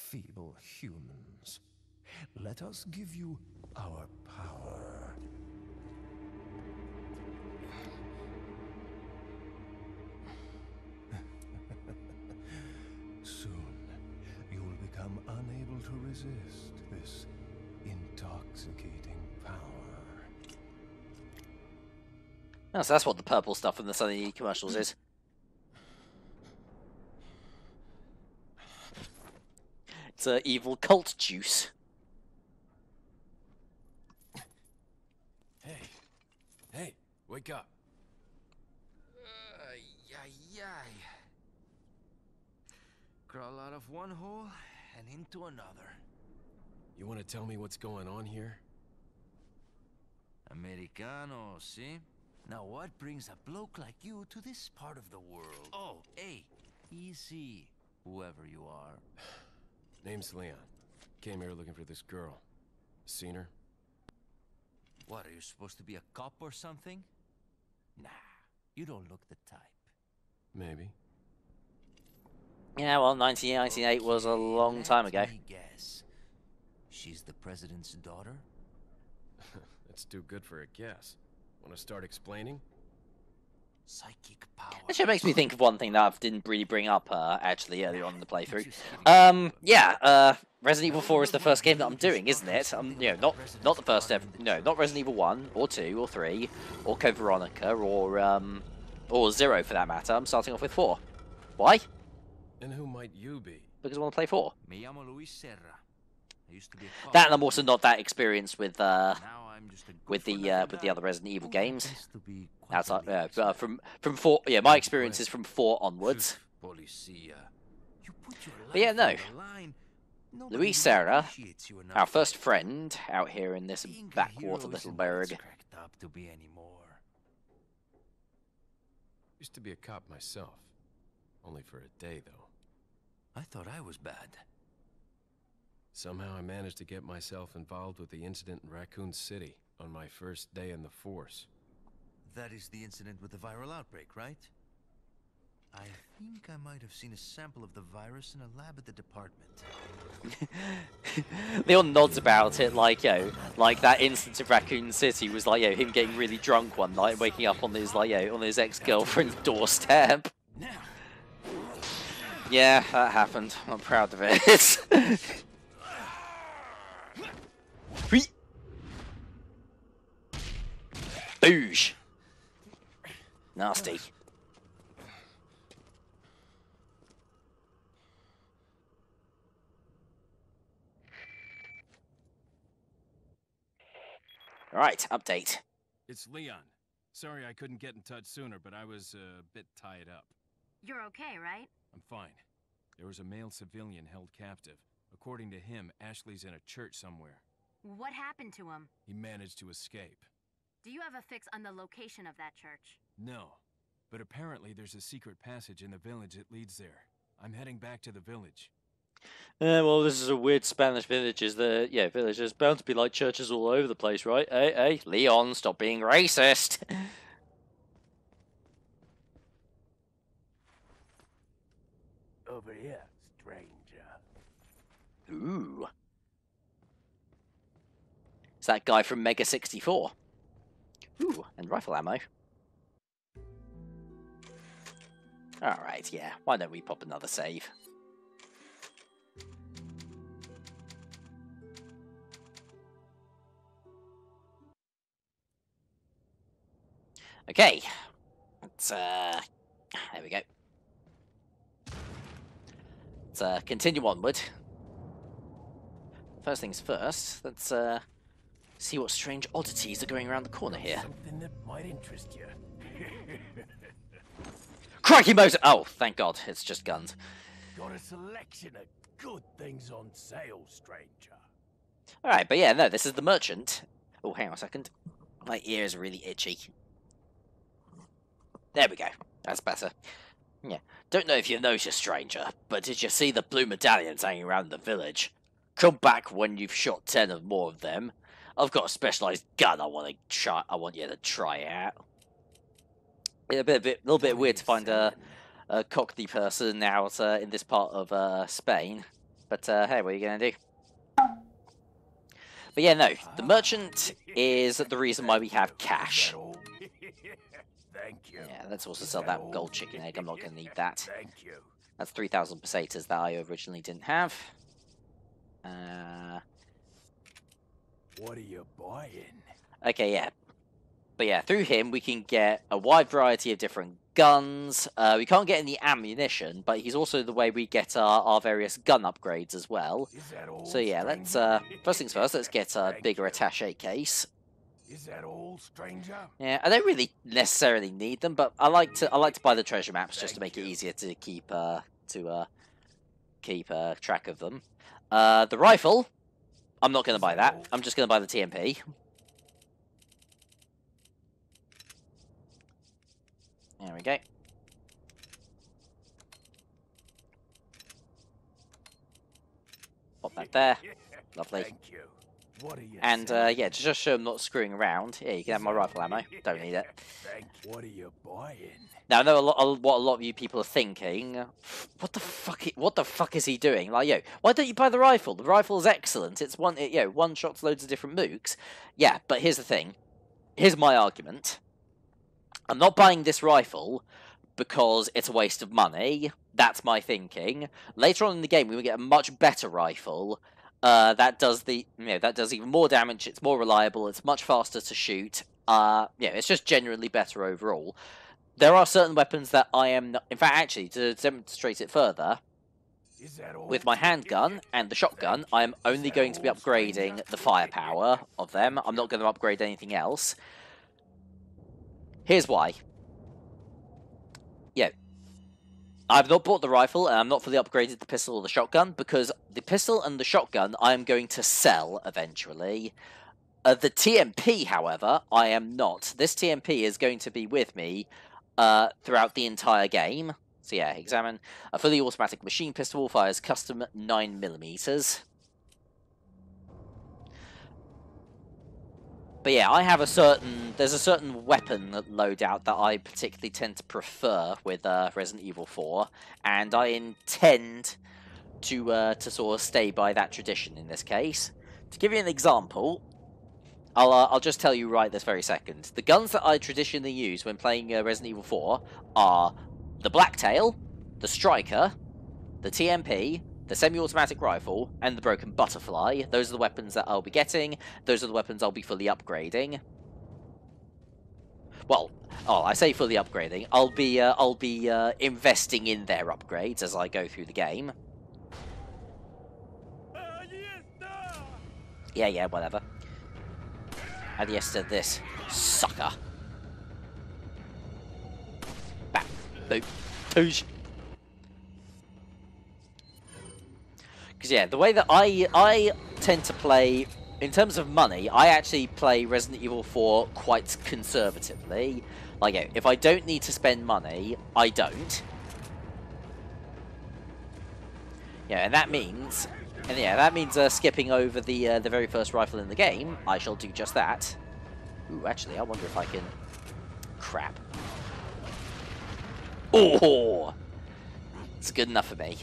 feeble humans. Let us give you our power. Soon, you will become unable to resist this intoxicating power. Oh, so that's what the purple stuff from the Sunny commercials is. It's evil cult juice. Hey, wake up. Crawl out of one hole and into another. You want to tell me what's going on here? Americano, see? Now what brings a bloke like you to this part of the world? Oh, hey, easy, whoever you are. Name's Leon. Came here looking for this girl. Seen her? What, are you supposed to be a cop or something? Nah, you don't look the type. Maybe. Yeah, well, 1998 was a long time ago. Let me guess. She's the president's daughter? That's too good for a guess. Want to start explaining? Psychic power. Actually, it makes me think of one thing that I didn't really bring up, actually, earlier on in the playthrough. Resident Evil 4 is the first game that I'm doing, isn't it? You know, not the first ever, no, not Resident Evil 1, or 2, or 3, or Code Veronica, or 0 for that matter. I'm starting off with 4. Why? And who might you be? Because I want to play 4. Me llamo Luis Serra. I used to be a cop. That, and I'm also not that experienced with Now I'm just a with the other Resident Evil games. To be Outside, from 4, yeah, my experience is from 4 onwards. Policia. You put your But yeah, no. life on the line. Nobody Luis Serra, appreciates you enough. our first friend out here in this Being a backwater hero little isn't what it's burg. cracked up to be anymore. Used to be a cop myself. Only for a day, though. I thought I was bad. Somehow I managed to get myself involved with the incident in Raccoon City on my first day in the force. That is the incident with the viral outbreak, right? I think I might have seen a sample of the virus in a lab at the department. Leon nods about it like, like that instance of Raccoon City was like, him getting really drunk one night and waking up on his, on his ex-girlfriend's doorstep. Yeah, that happened. I'm proud of it. Boosh. Nasty. Alright, update. It's Leon. Sorry I couldn't get in touch sooner, but I was a bit tied up. You're okay, right? I'm fine. There was a male civilian held captive. According to him, Ashley's in a church somewhere. What happened to him? He managed to escape. Do you have a fix on the location of that church? No, but apparently there's a secret passage in the village that leads there. I'm heading back to the village. Well, this is a weird Spanish village. Village. There's bound to be like churches all over the place, right? Hey, Leon, stop being racist. Over here, stranger. Ooh. It's that guy from Mega 64. Ooh, and rifle ammo. Alright, yeah. Why don't we pop another save? Okay. Let's, there we go. Let's, continue onward. First things first, let's, see what strange oddities are going around the corner here. Something that might interest you. Crikey motor! Oh, thank God, it's just guns. Got a selection of good things on sale, stranger. Alright, but yeah, no, this is the merchant. Oh, hang on a second. My ear is really itchy. There we go. That's better. Yeah. Don't know if you noticed, stranger, but did you see the blue medallions hanging around the village? Come back when you've shot 10 or more of them. I've got a specialized gun I want you to try out. It's a little bit weird to find a cockney person out in this part of Spain. But hey, what are you gonna do? But yeah, no, the merchant is the reason why we have cash. Thank you. Yeah, let's also sell that gold chicken egg. I'm not gonna need that. Thank you. That's 3,000 pesetas that I originally didn't have. What are you buying? Okay, yeah. But yeah, through him we can get a wide variety of different guns. We can't get any ammunition, but he's also the way we get our various gun upgrades as well. Is that all? So yeah, let's first things first, let's get a bigger attaché case. Is that all, stranger? Yeah, I don't really necessarily need them, but I like to buy the treasure maps just to make it easier to keep track of them. The rifle, I'm not going to buy that. I'm just going to buy the TMP. There we go. Pop that there. Lovely. Thank you. What are you And yeah, to just show I'm not screwing around. Yeah, you can have my rifle ammo. Don't need it. What are you buying? Now I know what a lot of you people are thinking. What the fuck is he doing? Like, yo, why don't you buy the rifle? The rifle is excellent. It's one shots loads of different mooks. Yeah, but here's the thing. Here's my argument. I'm not buying this rifle because it's a waste of money. That's my thinking. Later on in the game, we will get a much better rifle that does even more damage. It's more reliable. It's much faster to shoot. It's just generally better overall. There are certain weapons that I am not... In fact, actually, to demonstrate it further, with my handgun and the shotgun, I am only going to be upgrading the firepower of them. I'm not going to upgrade anything else. Here's why. Yeah. I've not bought the rifle, and I'm not fully upgraded the pistol or the shotgun, because the pistol and the shotgun I am going to sell eventually. The TMP, however, I am not. This TMP is going to be with me throughout the entire game. So yeah, examine. A fully automatic machine pistol fires custom 9mm. But yeah, there's a certain weapon loadout that I particularly tend to prefer with Resident Evil 4, and I intend to sort of stay by that tradition in this case. To give you an example, I'll just tell you right this very second. The guns that I traditionally use when playing Resident Evil 4 are the Blacktail, the Striker, the TMP, the semi-automatic rifle, and the broken butterfly. Those are the weapons that I'll be getting. Those are the weapons I'll be fully upgrading. Well, I say fully upgrading. I'll be investing in their upgrades as I go through the game. Yeah, whatever. Adios to this sucker. Bam, boop, toosh. Because yeah, the way that I tend to play, in terms of money, I actually play Resident Evil 4 quite conservatively. Like, yeah, if I don't need to spend money, I don't. Yeah, and that means, skipping over the very first rifle in the game. I shall do just that. Ooh, actually, I wonder if I can. Crap. Oh, it's good enough for me.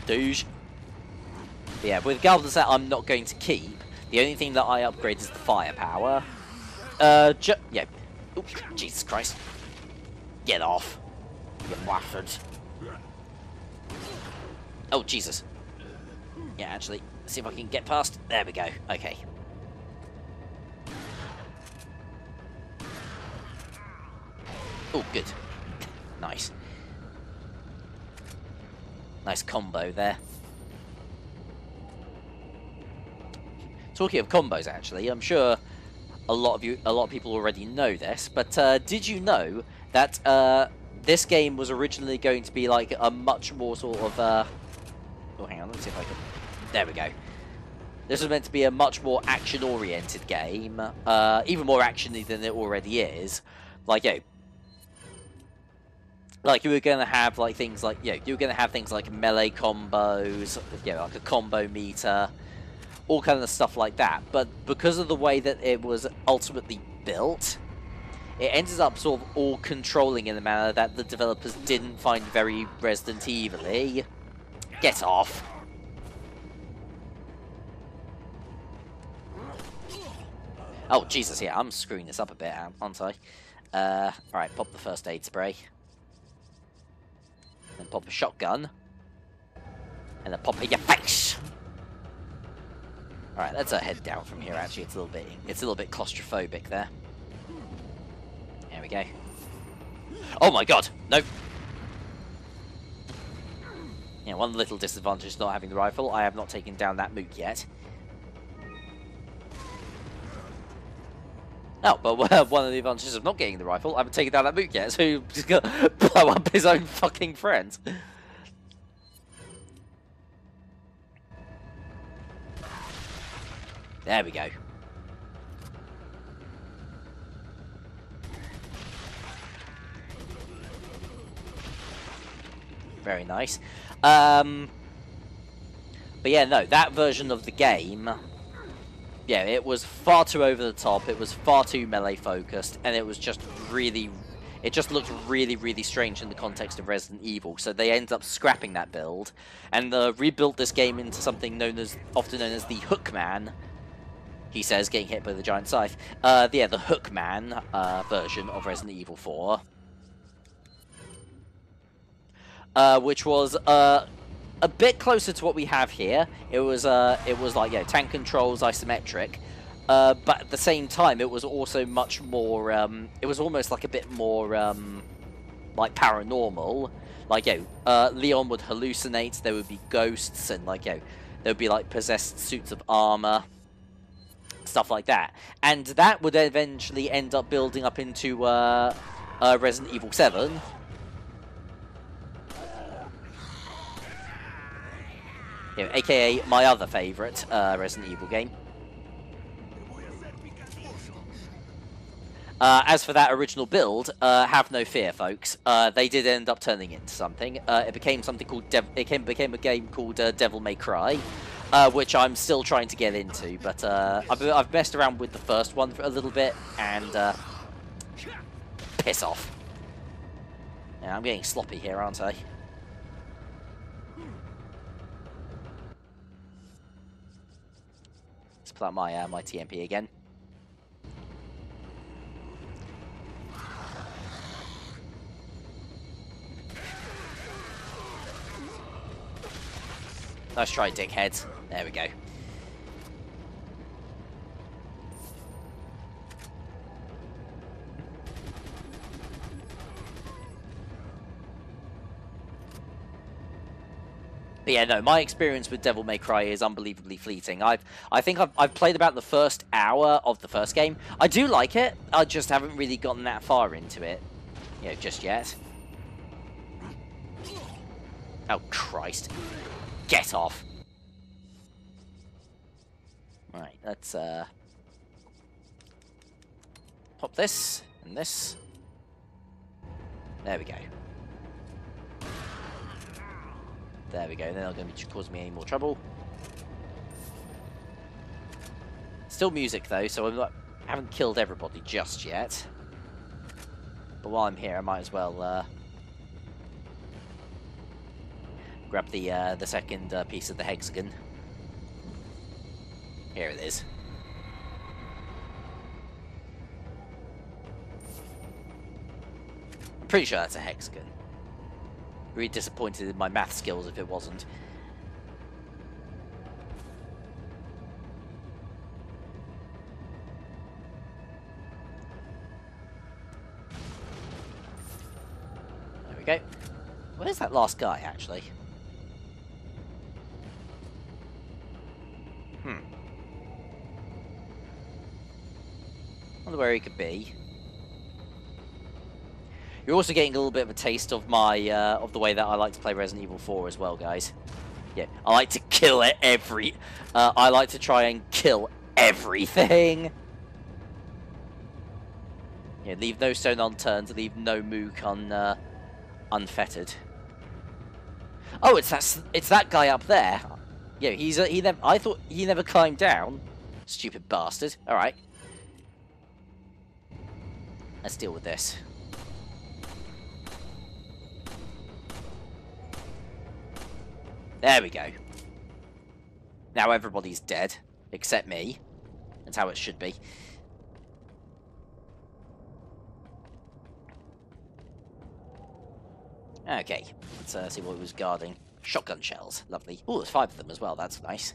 Douche. But yeah, with regardless that I'm not going to keep, the only thing that I upgrade is the firepower. Yeah. Oop, Jesus Christ. Get off. You bastard. Oh, Jesus. Yeah, actually, let's see if I can get past. There we go. Okay. Oh, good. Nice. Nice combo there. Talking of combos, actually, I'm sure a lot of people already know this, but did you know that this game was originally going to be like a much more sort of oh, hang on, let's see if I can. There we go. This was meant to be a much more action-oriented game, even more actiony than it already is. Like, like you were gonna have like things like you were gonna have things like melee combos, like a combo meter, all kind of stuff like that. But because of the way that it was ultimately built, it ended up sort of all controlling in a manner that the developers didn't find very Resident Evil-y. Get off. Oh, Jesus, yeah, I'm screwing this up a bit, aren't I? Alright, pop the first aid spray. Then pop a shotgun. And then pop it in your face! Alright, let's head down from here, actually. It's a little bit claustrophobic there. There we go. Oh my god! Nope! Yeah, one little disadvantage is not having the rifle. I have not taken down that mook yet. Oh, but one of the advantages of not getting the rifle, I haven't taken down that mook yet, so he's just gonna blow up his own fucking friends. There we go. Very nice. But yeah, no, that version of the game, yeah, it was far too over the top, it was far too melee focused, and it was just really, it just looked really, really strange in the context of Resident Evil, so they ended up scrapping that build, and rebuilt this game into something often known as the Hookman, he says, getting hit by the giant scythe. Yeah, the Hookman version of Resident Evil 4. Which was a bit closer to what we have here. It was like, yeah, tank controls, isometric, but at the same time, it was also much more. It was almost like a bit more like paranormal. Like, Leon would hallucinate. There would be ghosts, and like, there would be like possessed suits of armor, stuff like that. And that would eventually end up building up into Resident Evil 7. AKA my other favourite Resident Evil game. As for that original build, have no fear, folks. They did end up turning it into something. It became something called became a game called Devil May Cry, which I'm still trying to get into. But I've messed around with the first one for a little bit, and piss off. Yeah, I'm getting sloppy here, aren't I? Pull out my TMP again. Nice try, dickheads. There we go. But yeah, no, my experience with Devil May Cry is unbelievably fleeting. I think I've played about the first hour of the first game. I do like it. I just haven't really gotten that far into it, just yet. Oh Christ! Get off! Right, let's pop this and this. There we go. There we go, they're not going to cause me any more trouble. Still music though, so I haven't killed everybody just yet. But while I'm here, I might as well grab the second piece of the hexagon. Here it is. I'm pretty sure that's a hexagon. Really disappointed in my math skills if it wasn't. There we go. Where's that last guy, actually? Wonder where he could be. You're also getting a little bit of a taste of my of the way that I like to play Resident Evil 4 as well, guys. Yeah, I like to kill it I like to try and kill everything. Yeah, leave no stone unturned, leave no mook unfettered. Oh, it's that guy up there. Yeah, I thought he never climbed down. Stupid bastard. All right. Let's deal with this. There we go. Now everybody's dead, except me. That's how it should be. Okay, let's see what it was guarding. Shotgun shells, lovely. Oh, there's 5 of them as well, that's nice.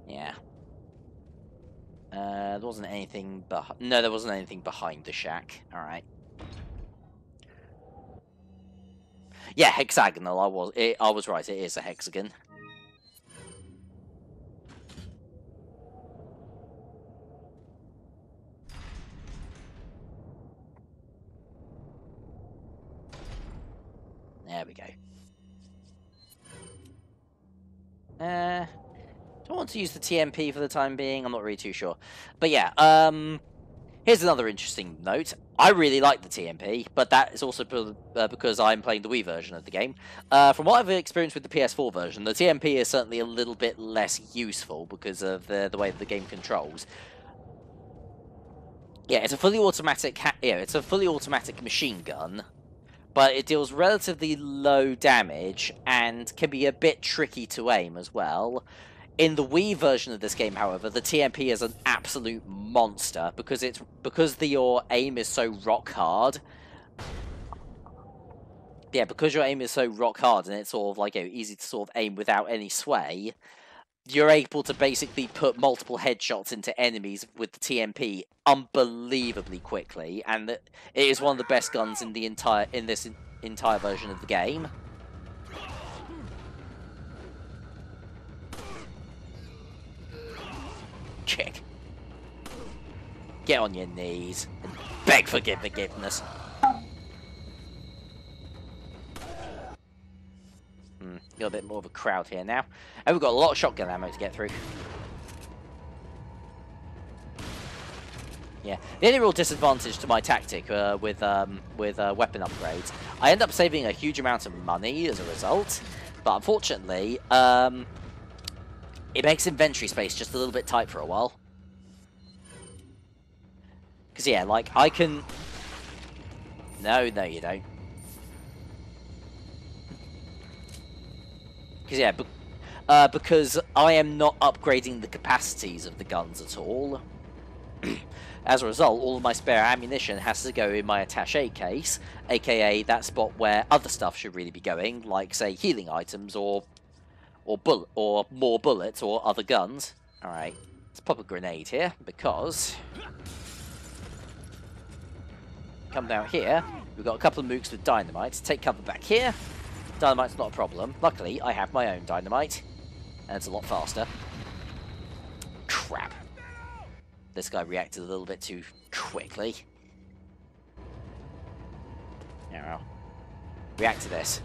Yeah. There wasn't anything no, there wasn't anything behind the shack. Alright. Yeah, hexagonal, I was right, it is a hexagon. There we go. Do I want to use the TMP for the time being? I'm not really too sure. But yeah, here's another interesting note. I really like the TMP, but that is also because I'm playing the Wii version of the game. From what I've experienced with the PS4 version, the TMP is certainly a little bit less useful because of the way that the game controls. Yeah, it's a fully automatic. It's a fully automatic machine gun, but it deals relatively low damage and can be a bit tricky to aim as well. In the Wii version of this game, however, the TMP is an absolute monster because your aim is so rock hard. Yeah, because your aim is so rock hard and it's sort of like easy to sort of aim without any sway, you're able to basically put multiple headshots into enemies with the TMP unbelievably quickly, and it is one of the best guns in the entire version of the game. Chick. Get on your knees and beg for forgiveness. Got a bit more of a crowd here now. And we've got a lot of shotgun ammo to get through. Yeah, the only real disadvantage to my tactic with weapon upgrades, I end up saving a huge amount of money as a result, but unfortunately, it makes inventory space just a little bit tight for a while. Because, yeah, like, I can... No, you don't. Because, yeah, because I am not upgrading the capacities of the guns at all. As a result, all of my spare ammunition has to go in my attaché case, aka that spot where other stuff should really be going, like, say, healing items or more bullets or other guns. Alright, let's pop a grenade here, because... Come down here, we've got a couple of mooks with dynamite. Take cover back here. Dynamite's not a problem. Luckily, I have my own dynamite, and it's a lot faster. Crap. This guy reacted a little bit too quickly. Now, react to this.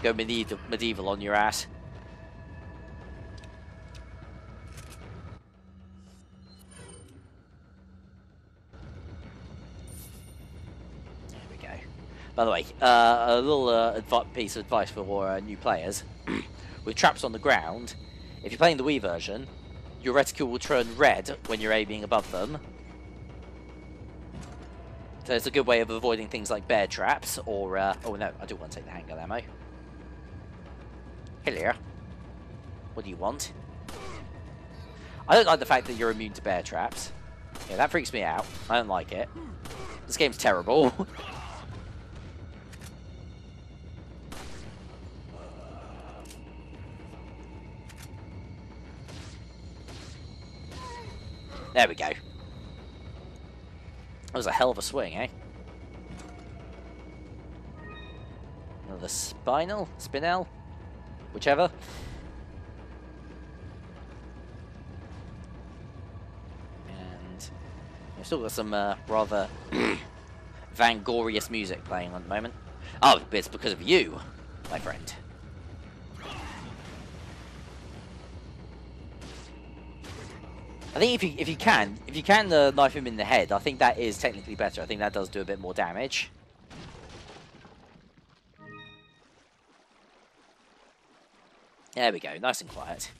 Go medieval on your ass. There we go. By the way, a little piece of advice for new players. With traps on the ground, if you're playing the Wii version, your reticule will turn red when you're aiming above them. So it's a good way of avoiding things like bear traps, or, oh no, I do want to take the handgun ammo. Hello. What do you want? I don't like the fact that you're immune to bear traps. Yeah, that freaks me out. I don't like it. This game's terrible. There we go. That was a hell of a swing, eh? Another spinel, whichever. And we've still got some rather vangorious music playing at the moment. Oh, it's because of you, my friend. I think if you can knife him in the head, I think that is technically better. I think that does do a bit more damage. There we go, nice and quiet.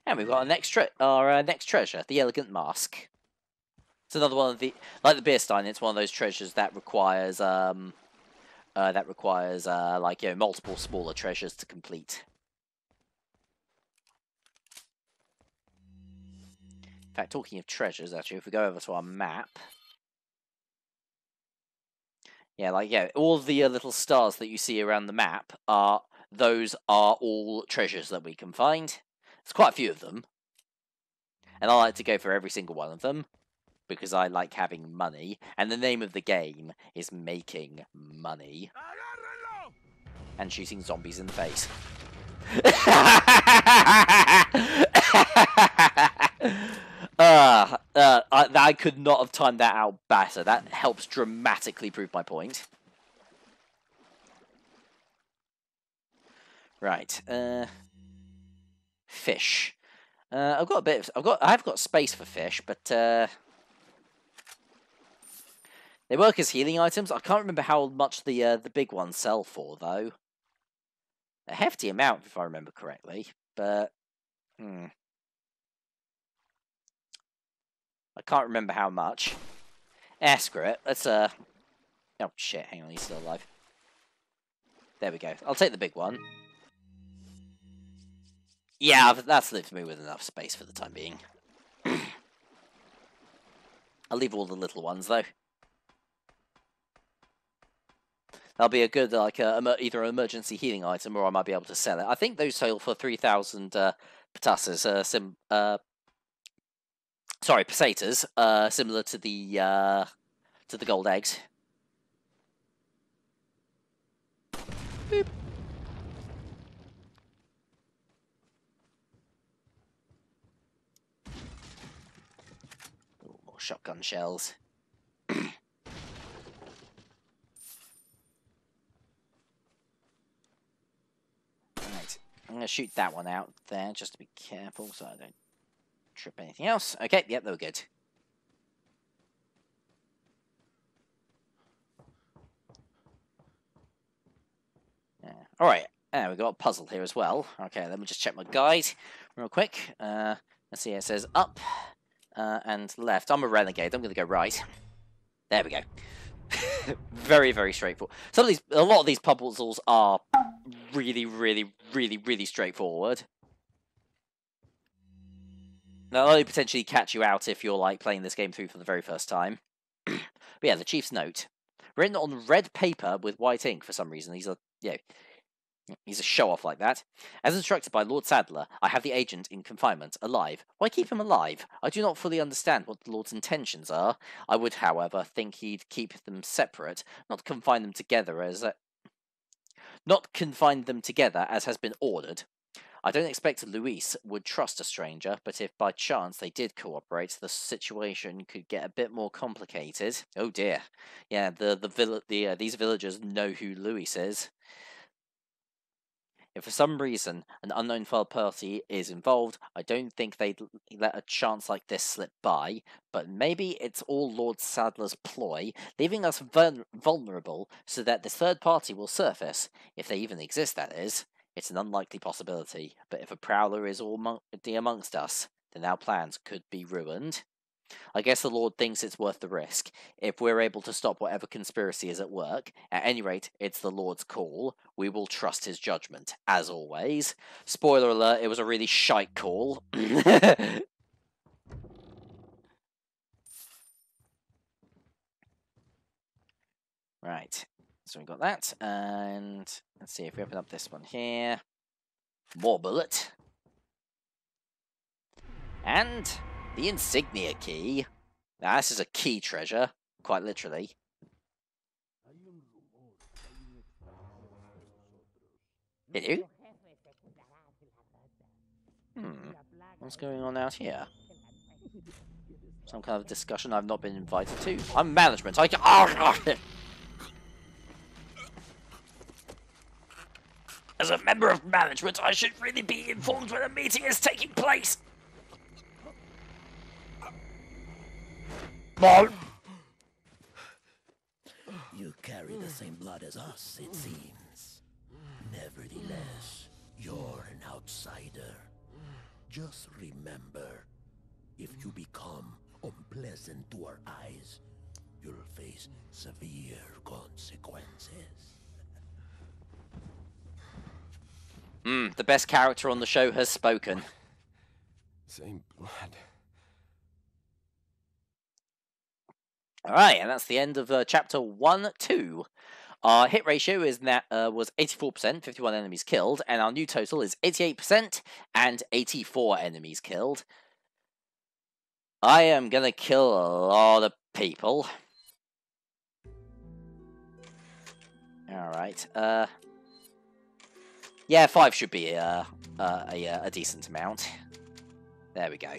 And we've got our next treasure, the elegant mask. It's another one of the, like the beer stein. It's one of those treasures that requires like, you know, multiple smaller treasures to complete. In fact, talking of treasures, actually, if we go over to our map, yeah, like, yeah, all of the little stars that you see around the map are all treasures that we can find. There's quite a few of them, and I like to go for every single one of them because I like having money, and the name of the game is making money and shooting zombies in the face. I could not have timed that out better. That helps dramatically prove my point. Right. Fish. I've got a bit of, I've got space for fish, but they work as healing items. I can't remember how much the big ones sell for though. A hefty amount, if I remember correctly, but I can't remember how much. Screw it. Let's oh shit, hang on, he's still alive. There we go. I'll take the big one. Yeah, that's left me with enough space for the time being. I'll leave all the little ones, though. That'll be a good, like, either an emergency healing item, or I might be able to sell it. I think those sell for 3,000 pesetas, similar to the gold eggs. Boop. Ooh, more shotgun shells. Right, I'm going to shoot that one out there, just to be careful so I don't trip anything else. Okay, yep, they were good. Yeah. Alright, we've got a puzzle here as well. Okay, let me just check my guide real quick. Let's see, it says up and left. I'm a renegade, I'm going to go right. There we go. Very, very straightforward. A lot of these puzzles are really, really, really, really straightforward. They'll only potentially catch you out if you're like playing this game through for the very first time. But yeah, the Chief's note, written on red paper with white ink for some reason. He's a show-off like that. As instructed by Lord Sadler, I have the agent in confinement, alive. Why keep him alive? I do not fully understand what the Lord's intentions are. I would, however, think he'd keep them separate, not confine them together as has been ordered. I don't expect Luis would trust a stranger, but if by chance they did cooperate, the situation could get a bit more complicated. Oh dear. Yeah, these villagers know who Luis is. If for some reason an unknown third party is involved, I don't think they'd let a chance like this slip by, but maybe it's all Lord Sadler's ploy, leaving us vulnerable so that this third party will surface, if they even exist, that is. It's an unlikely possibility, but if a prowler is already amongst us, then our plans could be ruined. I guess the Lord thinks it's worth the risk. If we're able to stop whatever conspiracy is at work, at any rate, it's the Lord's call. We will trust his judgment, as always. Spoiler alert, it was a really shite call. Right, so we got that, and let's see if we open up this one here. More bullet. And the insignia key. Now, this is a key treasure, quite literally. Hello? What's going on out here? Some kind of discussion I've not been invited to. I'm management. I can. As a member of management, I should really be informed when a meeting is taking place. Mom. You carry the same blood as us, it seems. No Nevertheless, you're an outsider. Just remember, if you become unpleasant to our eyes, you'll face severe consequences. The best character on the show has spoken. Same blood. Alright, and that's the end of chapter 1-2. Our hit ratio is was 84%, 51 enemies killed, and our new total is 88% and 84 enemies killed. I am gonna kill a lot of people. Alright, yeah, 5 should be a decent amount. There we go.